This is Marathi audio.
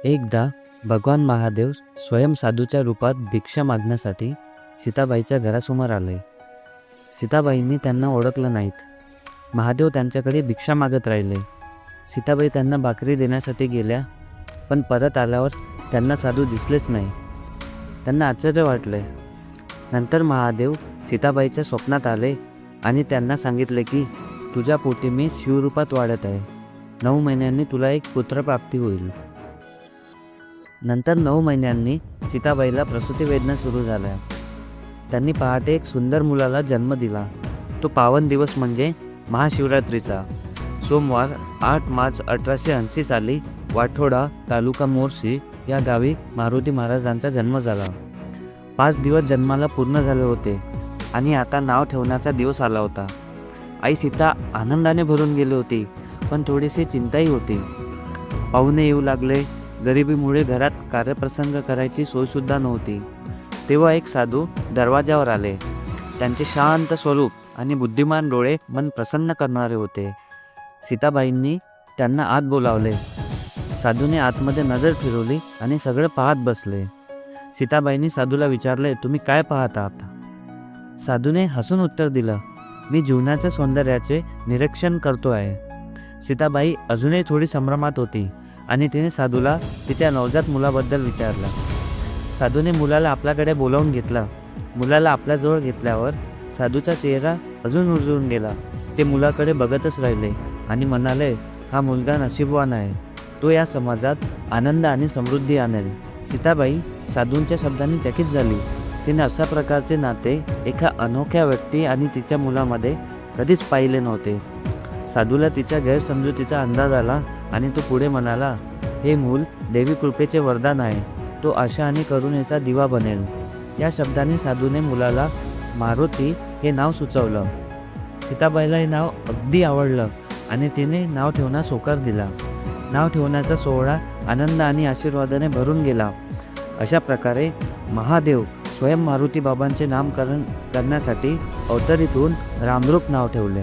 एकदा भगवान महादेव स्वयं साधूच्या रूपात भिक्षा मागण्यासाठी सीताबाईच्या घरासमोर आले. सीताबाईंनी त्यांना ओळखलं नाहीत. महादेव त्यांच्याकडे भिक्षा मागत राहिले. सीताबाई त्यांना भाकरी देण्यासाठी गेल्या, पण परत आल्यावर त्यांना साधू दिसलेच नाही. त्यांना आश्चर्य वाटले. नंतर महादेव सीताबाईच्या स्वप्नात आले आणि त्यांना सांगितले की तुझ्या पोटी मी शिवरूपात वाढत आहे. 9 महिन्यांनी तुला एक पुत्रप्राप्ती होईल. नंतर 9 महिन्यांनी सीताबाईला प्रसूती वेदना सुरू झाल्या. त्यांनी पहाटे एक सुंदर मुलाला जन्म दिला. तो पावन दिवस म्हणजे महाशिवरात्रीचा सोमवार 8 मार्च 1880 साली वाठोडा तालुका मोर्शी या गावी मारुती महाराजांचा जन्म झाला. 5 दिवस जन्माला पूर्ण झाले होते आणि आता नाव ठेवण्याचा दिवस आला होता. आई सीता आनंदाने भरून गेली होती, पण थोडीशी चिंताही होती. पाहुणे येऊ लागले. गरिबीमुळे घरात कार्यप्रसंग करायची सोयसुद्धा नव्हती. तेव्हा एक साधू दरवाजावर आले. त्यांचे शांत स्वरूप आणि बुद्धिमान डोळे मन प्रसन्न करणारे होते. सीताबाईंनी त्यांना आत बोलावले. साधूने आतमध्ये नजर फिरवली आणि सगळं पाहत बसले. सीताबाईंनी साधूला विचारले, तुम्ही काय पाहत आहात? साधूने हसून उत्तर दिलं, मी जीवनाच्या सौंदर्याचे निरीक्षण करतो आहे. सीताबाई अजूनही थोडी संभ्रमात होती आणि तिने साधूला तिच्या नवजात मुलाबद्दल विचारलं. साधूने मुलाला आपल्याकडे बोलावून घेतला. मुलाला आपल्याजवळ घेतल्यावर साधूचा चेहरा अजून उजळून गेला. ते मुलाकडे बघतच राहिले आणि म्हणाले, हा मुलगा नशीबवान आहे. तो या समाजात आनंद आणि समृद्धी आणेल. सीताबाई साधूंच्या शब्दांनी चकित झाली. तिने अशा प्रकारचे नाते एका अनोख्या व्यक्ती आणि तिच्या मुलामध्ये कधीच पाहिले नव्हते. साधूला तिच्या गैरसमजुतीचा अंदाज आला आणि तो पुढे म्हणाला, हे मूल देवी कृपेचे वरदान आहे. तो आशा आणि करुणेचा दिवा बनेल. या शब्दांनी साधूने मुलाला मारुती हे नाव सुचवलं. सीताबाईला हे नाव अगदी आवडलं आणि तिने नाव ठेवण्यास होकार दिला. नाव ठेवण्याचा सोहळा आनंद आणि आशीर्वादाने भरून गेला. अशा प्रकारे महादेव स्वयं मारुती बाबांचे नामकरण करण्यासाठी अवतरीत होऊन रामरूप नाव ठेवले.